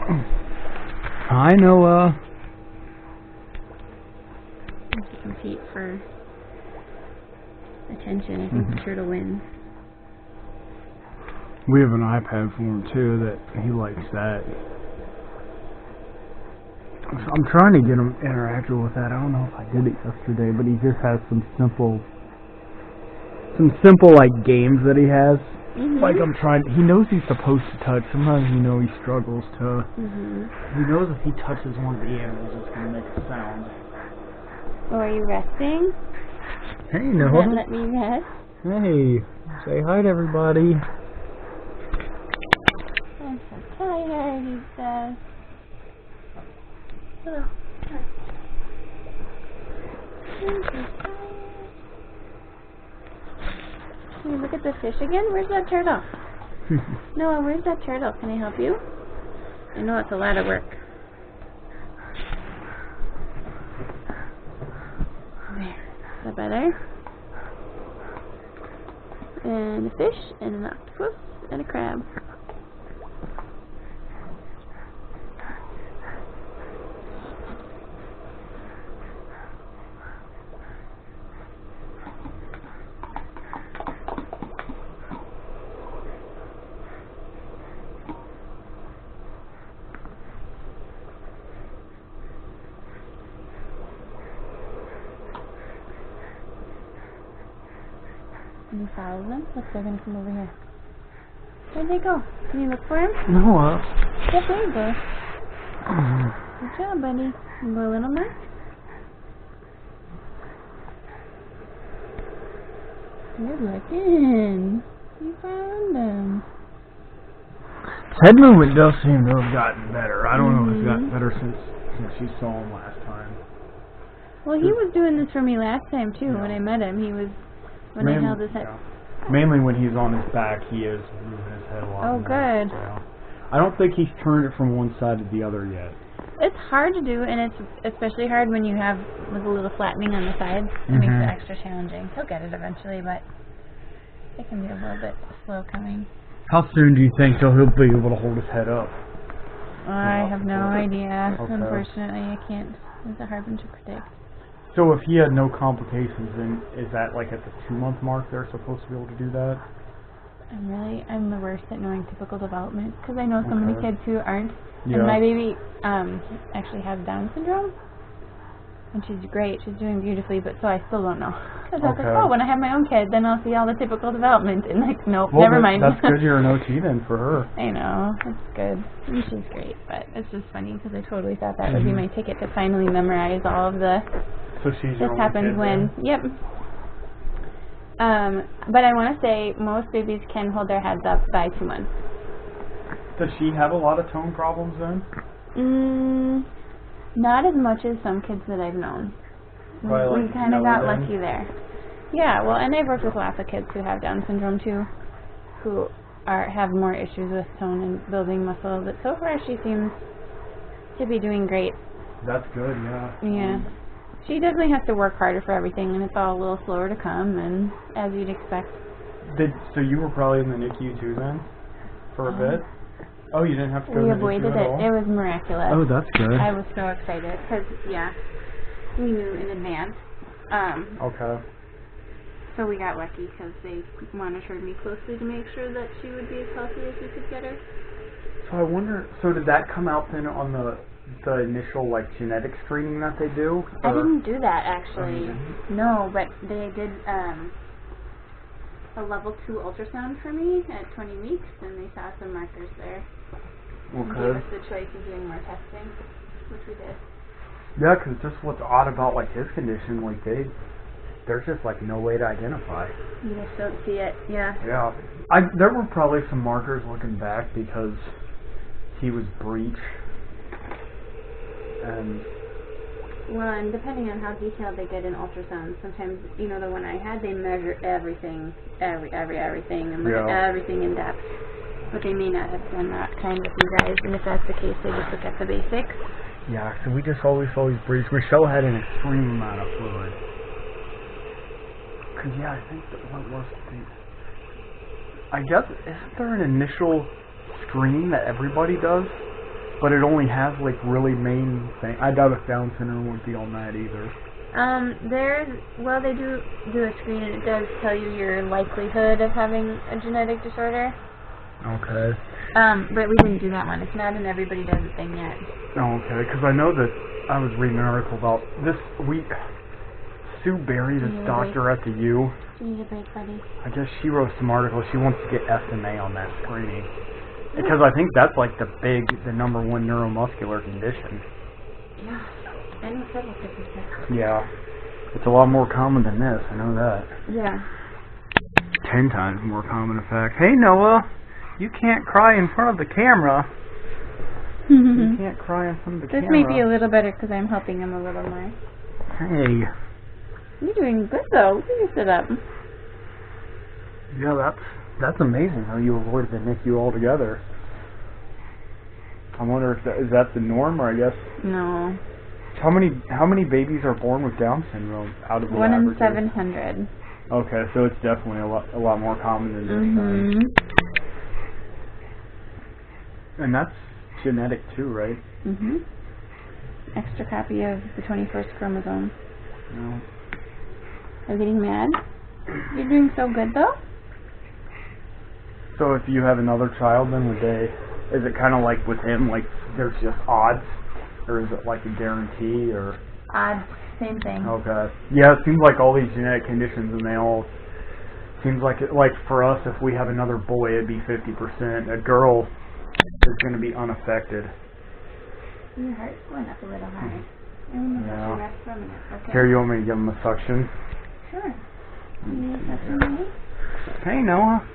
Hi, Noah. To compete for attention. I think the turtle wins. We have an iPad for him too that he likes that. So I'm trying to get him interactive with that. I don't know if I did it yesterday, but he just has some simple like games that he has. Like I'm trying. He knows he's supposed to touch. Sometimes he struggles to. He knows if he touches one of the animals, it's gonna make a sound. Oh, are you resting? Hey, Noah. Let me rest. Hey, say hi to everybody. I'm so tired, he says. Hello. I'm so tired. Can you look at the fish again? Where's that turtle? Noah, where's that turtle? Can I help you? I know it's a lot of work. There. Is that better? And a fish, and an octopus, and a crab. Can you follow them? Look, they're going to come over here. Where'd they go? Can you look for him? Noah. Yep, there you go. Good job, buddy. You go a little more? Good looking. You found them. Head movement does seem to have gotten better. I don't know if it's gotten better since you saw him last time. Well, he was doing this for me last time, too. When I met him, he was... When I held his head. Yeah. Mainly when he's on his back, he is moving his head a lot. Oh, good. So. I don't think he's turned it from one side to the other yet. It's hard to do, and it's especially hard when you have like a little flattening on the sides. It makes it extra challenging. He'll get it eventually, but it can be a little bit slow coming. How soon do you think he'll be able to hold his head up? I have no idea. Okay. Unfortunately, I can't. It's a hard one to predict. So if he had no complications, then is that like at the 2-month mark they're supposed to be able to do that? I'm the worst at knowing typical development because I know so many kids who aren't. Yeah. And my baby actually has Down syndrome, and she's great. She's doing beautifully, but so I still don't know. Because I was like, oh, when I have my own kid, then I'll see all the typical development. And like, nope, never mind. That's good you're an OT then for her. I know, it's good. And she's great, but it's just funny because I totally thought that would be my ticket to finally memorize all of the... So she's this happens when, yep. But I want to say most babies can hold their heads up by 2 months. Does she have a lot of tone problems then? Not as much as some kids that I've known. We kind of got lucky there. Yeah, well, and I've worked with lots of kids who have Down syndrome too, who have more issues with tone and building muscle. But so far, she seems to be doing great. That's good, yeah. Yeah. She definitely has to work harder for everything, and it's all a little slower to come, and as you'd expect. So you were probably in the NICU too then, for a bit? Oh, you didn't have to go to the NICU at all? We avoided it. It was miraculous. Oh, that's good. I was so excited, because, we knew in advance. Okay. So we got lucky, because they monitored me closely to make sure that she would be as healthy as we could get her. So I wonder, so did that come out then on the initial like genetic screening that they do? I didn't do that actually. No, but they did a level 2 ultrasound for me at 20 weeks, and they saw some markers there. And gave us the choice of doing more testing, which we did. Yeah, because just what's odd about like his condition, like there's just like no way to identify. You just don't see it. Yeah. Yeah. There were probably some markers looking back because he was breech. And depending on how detailed they get in ultrasound, sometimes, the one I had, they measure everything, everything, and look at everything in depth. But they may not have done that kind with you guys, and if that's the case, they just look at the basics. Yeah, so we just always breathe. Michelle had an extreme amount of fluid. Because, I think what was the... I guess, isn't there an initial screening that everybody does? But it only has like really main thing. I doubt if Down syndrome would be on that either. They do a screen and it does tell you your likelihood of having a genetic disorder. Okay. But we didn't do that one. It's not an everybody does it thing yet. Oh, okay, because I know that I was reading an article about this week. Sue Berry, this doctor at the U. Do you need a break, buddy? I guess she wrote some articles. She wants to get SMA on that screening. Because I think that's like the number one neuromuscular condition. Yeah. I know several different things. Yeah. It's a lot more common than this, I know that. Yeah. 10 times more common, in fact. Hey, Noah, you can't cry in front of the camera. You can't cry in front of the camera. This may be a little better because I'm helping him a little more. Hey. You're doing good, though. Look at you sit up. Yeah, that's amazing how you avoided the NICU altogether. I wonder if is that the norm, or I guess... No. How many babies are born with Down syndrome out of the 1 in averages? 700. Okay, so it's definitely a lot more common than this time. And that's genetic too, right? Extra copy of the 21st chromosome. No. Are you getting mad? You're doing so good, though? So if you have another child, then is it kind of like with him, like there's just odds? Or is it like a guarantee, or? Odds, same thing. Okay. Yeah, it seems like all these genetic conditions, and they all, seems like for us, if we have another boy, it'd be 50%. A girl is going to be unaffected. Your heart's going up a little high. Yeah. Okay. Here, you want me to give him a suction? Sure. You need a suction, maybe? Hey, Noah.